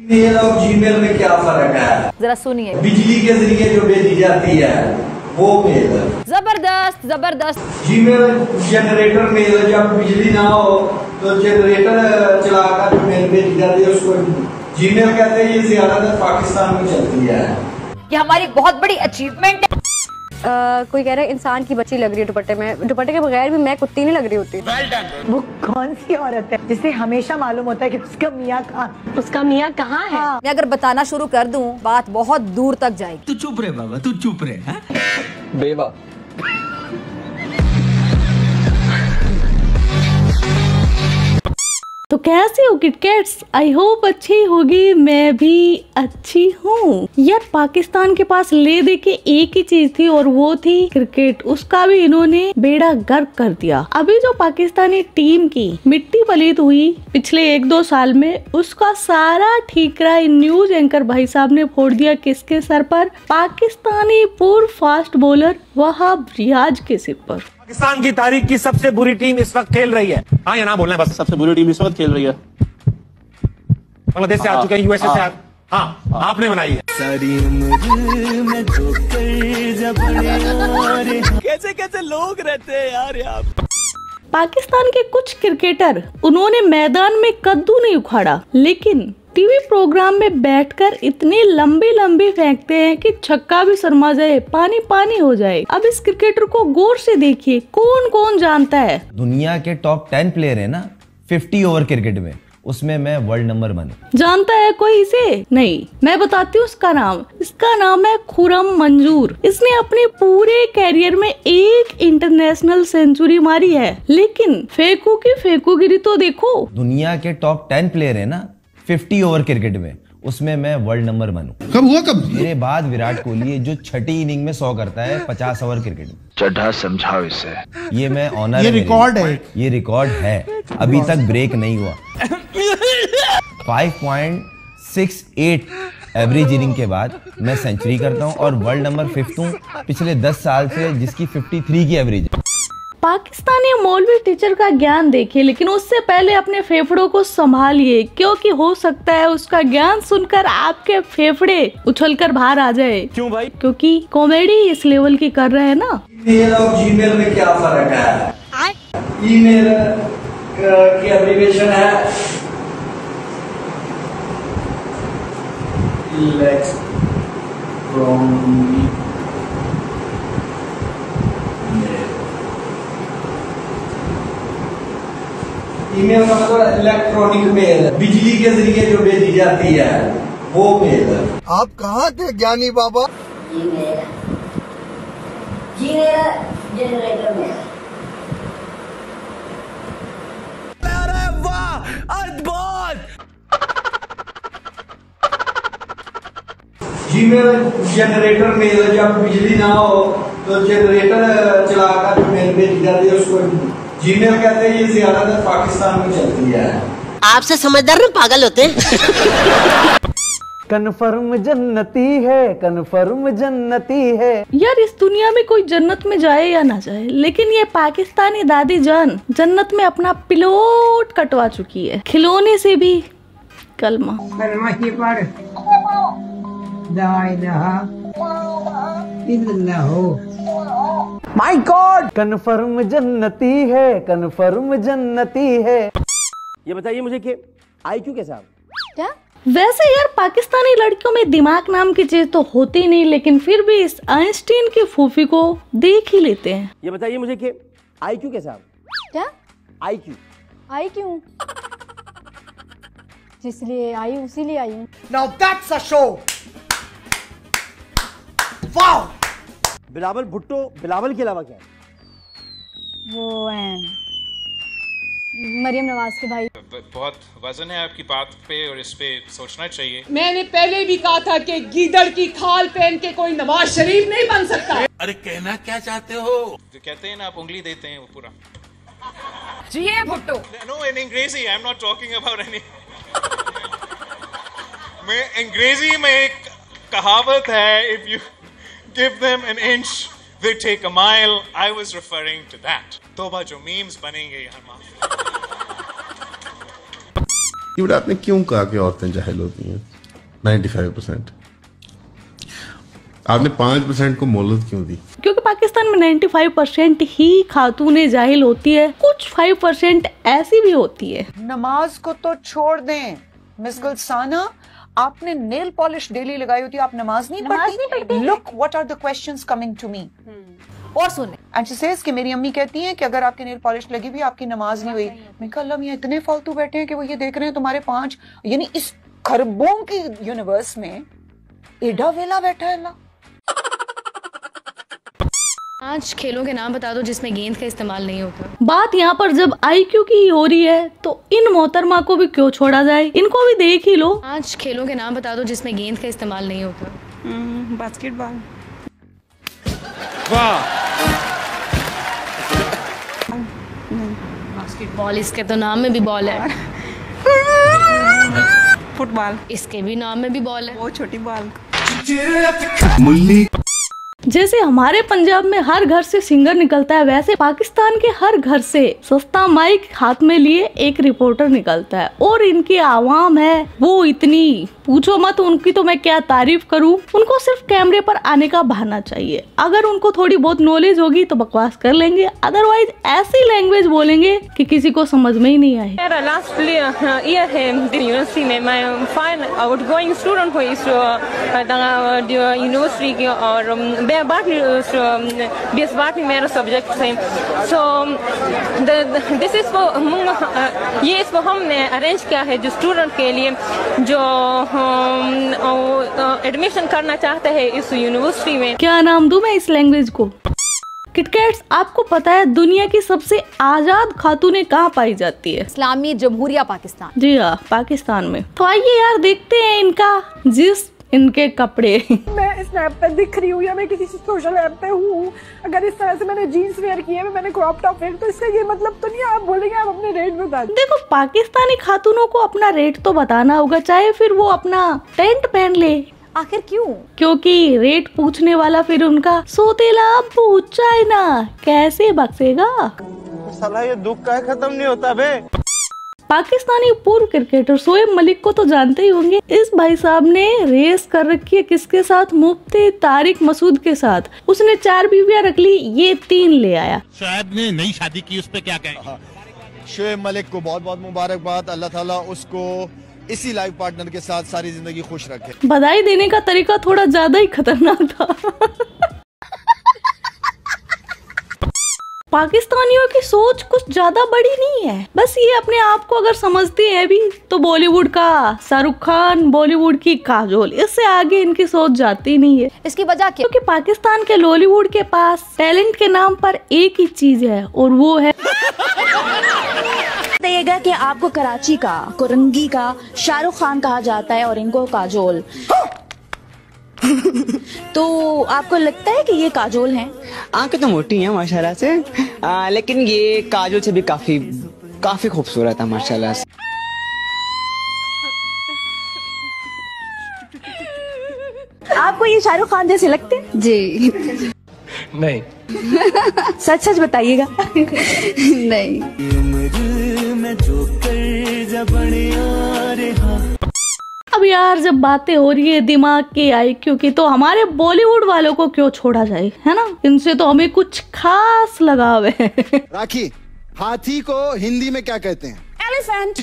Mail और Gmail में क्या फर्क है? जरा सुनिए। बिजली के जरिए जो भेजी जाती है वो मेल। जबरदस्त जबरदस्त। जीमेल जनरेटर मेल, जब बिजली ना हो तो जनरेटर चलाकर जो मेल भेजी जाती है उसको जीमेल कहते हैं। ये ज्यादातर पाकिस्तान में चलती है। ये हमारी बहुत बड़ी अचीवमेंट है। कोई कह रहा है इंसान की बच्ची लग रही है दुपट्टे में, दुपट्टे के बगैर भी मैं कुत्ती नहीं लग रही होती। वो कौन सी औरत है जिसे हमेशा मालूम होता है कि उसका मियाँ कहाँ है? हाँ। मैं अगर बताना शुरू कर दूं बात बहुत दूर तक जाएगी। तू चुप रहे बाबा, तू चुप रहे। बेवा तो कैसे हो किटकैट्स? आई होप अच्छी होगी, मैं भी अच्छी हूँ। यार पाकिस्तान के पास ले दे के एक ही चीज थी और वो थी क्रिकेट। उसका भी इन्होंने बेड़ा गर्क कर दिया। अभी जो पाकिस्तानी टीम की मिट्टी पलीत हुई पिछले 1-2 साल में, उसका सारा ठीकरा न्यूज एंकर भाई साहब ने फोड़ दिया। किसके सर पर? पाकिस्तानी पूर्व फास्ट बॉलर वहाब रियाज के सिर पर। पाकिस्तान की तारीख की सबसे बुरी टीम इस वक्त खेल रही है। हाँ या ना बोलना है बस। सबसे बुरी टीम इस वक्त खेल रही है। बांग्लादेश से आ चुके हैं, यूएसए से हाँ आपने बनाई है। सारी उम्र में कैसे कैसे लोग रहते हैं यार यहाँ। पाकिस्तान के कुछ क्रिकेटर उन्होंने मैदान में कद्दू नहीं उखाड़ा, लेकिन टीवी प्रोग्राम में बैठकर इतने लंबे लंबे फेंकते हैं कि छक्का भी शर्मा जाए, पानी पानी हो जाए। अब इस क्रिकेटर को गौर से देखिए, कौन कौन जानता है। दुनिया के टॉप 10 प्लेयर है ना 50 ओवर क्रिकेट में, उसमें मैं वर्ल्ड नंबर 1। जानता है कोई इसे? नहीं, मैं बताती हूँ उसका नाम। इसका नाम है खुरम मंजूर। इसने अपने पूरे कैरियर में एक इंटरनेशनल सेंचुरी मारी है, लेकिन फेंकू की फेंकूगिरी तो देखो। दुनिया के टॉप 10 प्लेयर है ना 50 ओवर क्रिकेट में, उसमें मैं वर्ल्ड नंबर 1 हूँ। कब हुआ कब? मेरे बाद विराट कोहली जो छठी इनिंग में 100 करता है 50 ओवर क्रिकेट में। चढ़ा समझाओ इसे। ये मैं ऑनर, ये रिकॉर्ड है। ये रिकॉर्ड है, अभी तक ब्रेक नहीं हुआ। 5.68 एवरेज इनिंग के बाद मैं सेंचुरी करता हूँ और वर्ल्ड नंबर 5 हूँ पिछले 10 साल से, जिसकी 53 की एवरेज है। पाकिस्तानी मौलवी टीचर का ज्ञान देखिए, लेकिन उससे पहले अपने फेफड़ों को संभालिए, क्योंकि हो सकता है उसका ज्ञान सुनकर आपके फेफड़े उछलकर बाहर आ जाए। क्यों भाई? क्योंकि कॉमेडी इस लेवल की कर रहे हैं ना। ईमेल और जीमेल में क्या फर्क है? ईमेल की एब्रिविएशन है इलेक्ट्रॉनिक ईमेल का मतलब इलेक्ट्रॉनिक मेल, बिजली के जरिए जो भेजी जाती है वो मेल। आप कहाँ थे ज्ञानी बाबा? जनरेटर में। अरे वाह, अद्भुत। जीमेल जनरेटर मेल, जब बिजली ना हो तो जनरेटर चलाकर जो मेल भेजी जाती है उसको जीमेल कहते हैं। ये ज्यादातर पाकिस्तान में चलती है। आपसे समझदार ना पागल होते हैं। कन्फर्म जन्नती है, कन्फर्म जन्नती है। यार इस दुनिया में कोई जन्नत में जाए या ना जाए, लेकिन ये पाकिस्तानी दादी जान जन्नत में अपना पिलोट कटवा चुकी है, खिलौने से भी। कलमा की पढ़ माय गॉड, कन्फर्म जन्नती है, कन्फर्म जन्नती है। ये बताइए मुझे कि IQ कैसा? क्या? वैसे यार पाकिस्तानी लड़कियों में दिमाग नाम की चीज तो होती नहीं, लेकिन फिर भी इस आइंस्टीन की फूफी को देख ही लेते हैं। ये बताइए मुझे कि IQ कैसा? क्या? IQ आई क्यों? जिसलिए आई उसी लिए आई हूँ। Now that's a show. Wow. Bilawal Bhutto Bilawal के अलावा क्या? वो है मरियम नवाज के भाई। बहुत वजन है आपकी बात पे और इस पे सोचना चाहिए। मैंने पहले भी कहा था कि गीदड़ की खाल पहन के कोई नवाज शरीफ नहीं बन सकता। अरे कहना क्या चाहते हो? जो कहते हैं ना आप उंगली देते हैं वो पूरा। जी ये भुट्टो। नो इन अंग्रेजी, I am not talking about any. मैं अंग्रेजी में एक कहावत है, if you give them an inch they take a mile. I was referring to that. तोबा जो मीम्स बनेंगे यहाँ माफ। ये बेटा आपने क्यों कहा कि औरतें जाहिल होती हैं? 95%। आपने 5% को मोहलत क्यों दी? क्योंकि पाकिस्तान में 95% ही खातूनें जाहिल होती है, कुछ 5% ऐसी भी होती है। नमाज को तो छोड़ दें मिस गुलसाना, आपने नेल पॉलिश डेली लगाई होती है, आप नमाज नहीं पढ़ती? Look what are the questions coming to me. और सुने एंड शी सेज कि मेरी अम्मी कहती हैं कि अगर आपके नेल पॉलिश लगी भी आपकी नमाज नहीं हुई। मैं कहा अल्लाह मियां इतने फालतू बैठे हैं कि वो ये देख रहे हैं तुम्हारे 5 यानी इस खरबों की यूनिवर्स में एडा वेला बैठा है अल्लाह। 5 खेलों के नाम बता दो जिसमें गेंद का इस्तेमाल नहीं होता। बात यहाँ पर जब IQ की हो रही है तो इन मोहतरमा को भी क्यों छोड़ा जाए, इनको भी देख ही लो। 5 खेलों के नाम बता दो जिसमें गेंद का इस्तेमाल नहीं होता। बास्केटबॉल। वाह। बास्केटबॉल, इसके तो नाम में भी बॉल है। फुटबॉल, इसके भी नाम में भी बॉल है। वो छोटी बॉल। जैसे हमारे पंजाब में हर घर से सिंगर निकलता है, वैसे पाकिस्तान के हर घर से सस्ता माइक हाथ में लिए एक रिपोर्टर निकलता है। और इनकी आवाम है वो इतनी पूछो मत, उनकी तो मैं क्या तारीफ करूं। उनको सिर्फ कैमरे पर आने का बहाना चाहिए। अगर उनको थोड़ी बहुत नॉलेज होगी तो बकवास कर लेंगे, अदरवाइज ऐसी लैंग्वेज बोलेंगे कि किसी को समझ में ही नहीं आए। मेरा लास्ट ईयर है यूनिवर्सिटी में, मैं फाइन आउटगोइंग स्टूडेंट हूँ इस यूनिवर्सिटी की, और BS बाटनी मेरा सब्जेक्ट है। सो दिस इज ये इसको हमने अरेंज किया है जो स्टूडेंट के लिए जो एडमिशन करना चाहते हैं इस यूनिवर्सिटी में। क्या नाम दूं मैं इस लैंग्वेज को? किटकैट्स, आपको पता है दुनिया की सबसे आजाद खातूनें कहाँ पाई जाती है? इस्लामी जमहूरिया पाकिस्तान। जी हाँ, पाकिस्तान में। तो आइए यार देखते हैं इनका जिस इनके कपड़े। मैं स्नैप पे दिख रही हूँ या मैं किसी सोशल ऐप पे हूँ, अगर इस तरह से मैंने जीन्स वेयर किए है, मैंने क्रॉप टॉप वेयर, तो इसका ये मतलब तो नहीं आप बोलेंगे आप अपने रेट बता दें। देखो, पाकिस्तानी खातूनों को अपना रेट तो बताना होगा, चाहे फिर वो अपना टेंट पहन ले। आखिर क्यों? क्योंकि रेट पूछने वाला फिर उनका सोतेला पूछ जाए ना, कैसे बक्सेगा? साला ये दुख का खत्म नहीं होता बे। पाकिस्तानी पूर्व क्रिकेटर शोएब मलिक को तो जानते ही होंगे। इस भाई साहब ने रेस कर रखी है किसके साथ? मुफ्ती तारिक मसूद के साथ। उसने 4 बीवियां रख ली, ये 3 ले आया। शोएब ने नई शादी की, उस पे क्या कहेंगे? शोएब मलिक को बहुत बहुत मुबारकबाद। अल्लाह ताला उसको इसी लाइफ पार्टनर के साथ सारी जिंदगी खुश रखे। बधाई देने का तरीका थोड़ा ज्यादा ही खतरनाक था। पाकिस्तानियों की सोच कुछ ज्यादा बड़ी नहीं है, बस ये अपने आप को अगर समझते हैं भी तो बॉलीवुड का शाहरुख खान, बॉलीवुड की काजोल, इससे आगे इनकी सोच जाती नहीं है। इसकी वजह क्या? क्योंकि पाकिस्तान के लॉलीवुड के पास टैलेंट के नाम पर एक ही चीज है और वो है बताइएगा कि आपको कराची का कुरंगी का शाहरुख खान कहा जाता है और इनको काजोल। तो आपको लगता है कि ये काजोल हैं? आंखें तो मोटी हैं माशाल्लाह से, लेकिन ये काजोल से भी काफी खूबसूरत है माशाल्लाह से। आपको ये शाहरुख खान जैसे लगते हैं? जी नहीं। सच सच बताइएगा। नहीं। अब यार जब बातें हो रही है दिमाग के IQ की, तो हमारे बॉलीवुड वालों को क्यों छोड़ा जाए, है ना? इनसे तो हमें कुछ खास लगाव है। राखी, हाथी को हिंदी में क्या कहते हैं? एलिफेंट।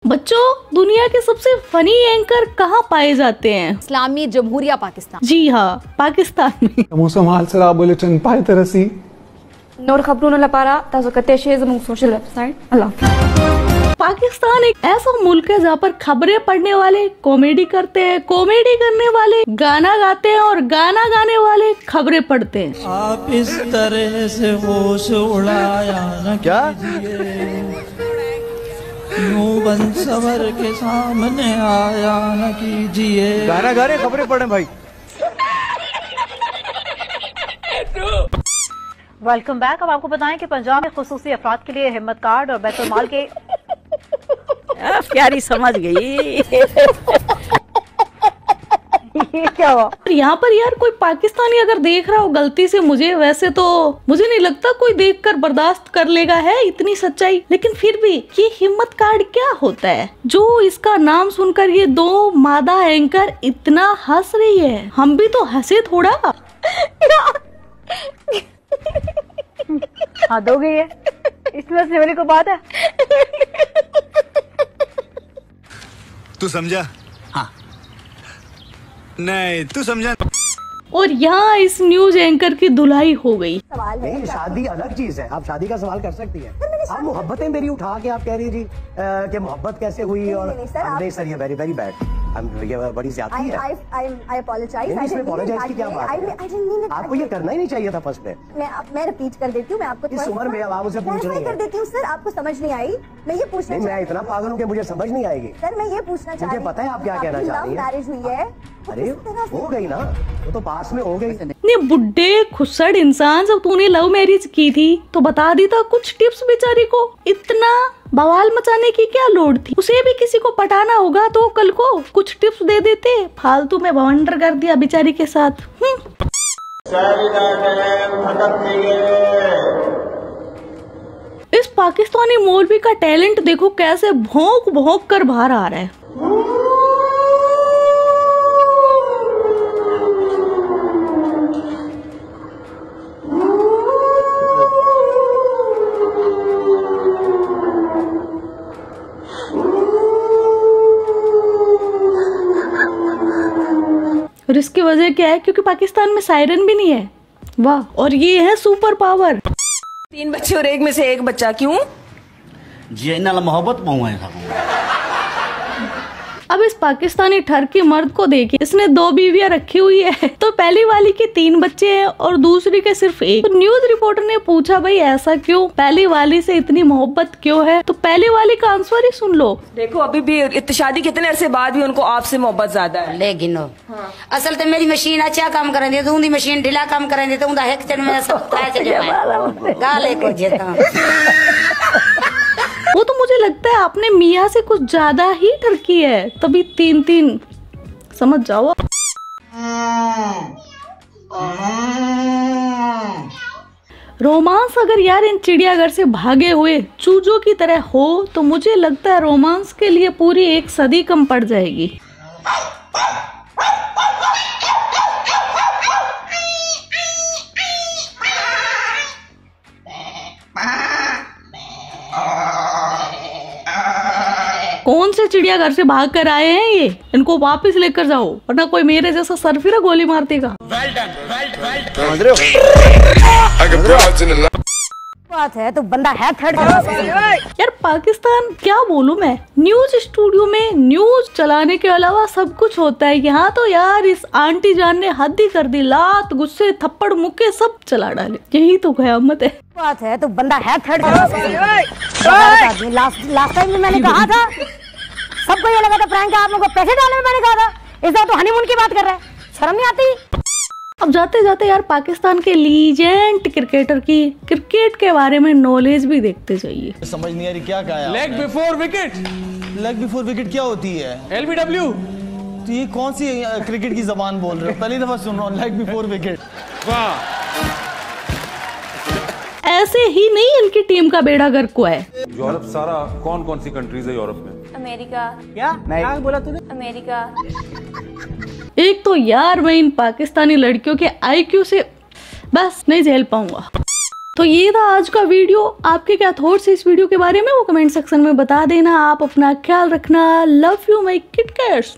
बच्चों, दुनिया के सबसे फनी एंकर कहाँ पाए जाते हैं? इस्लामी जमहूरिया पाकिस्तान। जी हाँ, पाकिस्तान में। मौसम हाल सरा बुलेटिन पाए तरसी नोर खबरों न लपारा ताजो कते शेज मुंग सोशल वेबसाइट। अल्लाह। पाकिस्तान एक ऐसा मुल्क है जहाँ पर खबरें पढ़ने वाले कॉमेडी करते हैं, कॉमेडी करने वाले गाना गाते हैं और गाना गाने वाले खबरें पढ़ते हैं। आप इस तरह से होश उड़ाया न क्या यूं बन सवर के सामने आया न कीजिए। गाना गा रहे खबरें पढ़े भाई। Welcome back. अब आपको बताएं कि पंजाब में खुसूसी अफराद के लिए हिम्मत कार्ड और बैतुल माल के प्यारी समझ गई। ये क्या हुआ? यहाँ पर यार कोई पाकिस्तानी अगर देख रहा हो गलती से मुझे, वैसे तो मुझे नहीं लगता कोई देखकर बर्दाश्त कर लेगा है इतनी सच्चाई, लेकिन फिर भी ये हिम्मत कार्ड क्या होता है जो इसका नाम सुनकर ये दो मादा एंकर इतना हंस रही है? हम भी तो हंसे थोड़ा। हद हो गई है, इसमें से वाली को बात है। तू समझा? हाँ। नहीं तू समझा। और यहाँ इस न्यूज एंकर की धुलाई हो गई। नहीं, शादी अलग चीज है, आप शादी का सवाल कर सकती हैं। आप मोहब्बतें मेरी उठा के आप कह रही जी कि मोहब्बत कैसे हुई, और नहीं सर ये वेरी वेरी बैड, ये बड़ी ज्यादती है। I apologize. इसमें apologize की क्या बात है? आपको ये करना ही नहीं चाहिए था फर्स्ट में। मैं रिपीट कर देती हूँ, मैं आपको इस उम्र में अब आप मुझे पूछ रही हैं। कर देती हूँ सर, आपको समझ नहीं आई। मैं ये पूछना नहीं, मैं इतना पागल हूँ कि मुझे समझ नहीं आएगी। सर मैं ये पूछना चाह रही हूँ, मुझे पता है आप क्या कहना चाह रही हैं। मैरिज हुई है, अरे हो गई ना, वो तो पास में हो गई। नहीं बुड्ढे खुसड़ इंसान, जब तूने लव मैरिज की थी तो बता दी था कुछ टिप्स बेचारी को, इतना बवाल मचाने की क्या लोड़ थी? उसे भी किसी को पटाना होगा तो कल को कुछ टिप्स दे देते, फालतू में बवंडर कर दिया बेचारी के साथ। इस पाकिस्तानी मौलवी का टैलेंट देखो कैसे भौंक भौंक कर बाहर आ रहा है। और इसकी वजह क्या है? क्योंकि पाकिस्तान में सायरन भी नहीं है। वाह, और ये है सुपर पावर। 3 बच्चे और एक में से एक बच्चा, क्यों जी? इन्हें मोहब्बत पाऊँ अब इस पाकिस्तानी ठरकी मर्द को देखिए, इसने 2 बीवियां रखी हुई है, तो पहली वाली के 3 बच्चे हैं और दूसरी के सिर्फ 1। तो न्यूज रिपोर्टर ने पूछा भाई ऐसा क्यों, पहली वाली से इतनी मोहब्बत क्यों है? तो पहली वाली का आंसर ही सुन लो। देखो अभी भी शादी कितने अरसे बाद भी उनको आपसे मोहब्बत ज्यादा है। लेकिन असल तो मेरी मशीन अच्छा काम करें दे, तू दी मशीन ढीला काम करें दे, तू दा एक दिन में सब गाले को जेता। वो तो मुझे लगता है आपने मियाँ से कुछ ज्यादा ही ठरकी है, तभी 3-3 समझ जाओ। रोमांस अगर यार इन चिड़ियाघर से भागे हुए चूजों की तरह हो तो मुझे लगता है रोमांस के लिए पूरी 1 सदी कम पड़ जाएगी। कौन से चिड़ियाघर से भाग कर आए हैं ये? इनको वापस लेकर जाओ वरना कोई मेरे जैसा सरफिरा गोली मार देगा। बात है तो बंदा है थर्ड। यार पाकिस्तान क्या बोलूं मैं, न्यूज स्टूडियो में न्यूज चलाने के अलावा सब कुछ होता है। यहाँ तो यार इस आंटी जान ने हद ही कर दी, लात गुस्से थप्पड़ मुक्के सब चला डाले। यही तो क़यामत है। बात है तो बंदा है थर्ड। लास्ट टाइम भी मैंने कहा था, सबको ये लगा था प्रैंक है, आप लोगों को पैसे डालने में मैंने कहा था, इस बार तो हनीमून की बात कर रहा है, शर्म नहीं आती? अब जाते जाते यार पाकिस्तान के लीजेंड क्रिकेटर की क्रिकेट के बारे में नॉलेज भी देखते जाइए। समझ नहीं आ रही क्या कहा? Leg before wicket. Leg before wicket क्या होती है? LBW। तो ये कौन सी क्रिकेट की जबान बोल रहे हो? पहली दफा सुन रहा हूँ लेग बिफोर विकेट। वाह, ऐसे ही नहीं इनकी टीम का बेड़ा गर्क हुआ है। यूरोप सारा कौन कौन सी कंट्रीज है यूरोप में? अमेरिका। क्या बोला तूने? अमेरिका। एक तो यार मैं इन पाकिस्तानी लड़कियों के IQ से बस नहीं झेल पाऊंगा। तो ये था आज का वीडियो। आपके क्या थॉट्स इस वीडियो के बारे में वो कमेंट सेक्शन में बता देना। आप अपना ख्याल रखना। Love you my KitKats.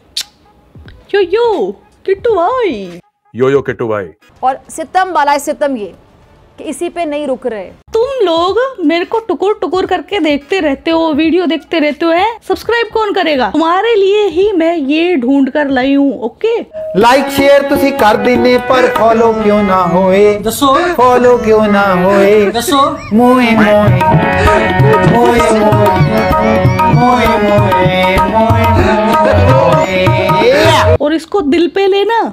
Yo Kittu भाई। यो किट्टू भाई। और सितम बालाए सितम ये कि इसी पे नहीं रुक रहे। तुम लोग मेरे को टुकुर टुकुर करके देखते रहते हो, वीडियो देखते रहते हो, सब्सक्राइब कौन करेगा? तुम्हारे लिए ही मैं ये ढूंढ कर लाई हूँ। ओके, लाइक शेयर तुसी कर देने पर फॉलो क्यों ना होए? दसो फॉलो क्यों ना होए? दसो मोए मोए मोए मोए मोए मोए। और इसको दिल पे लेना।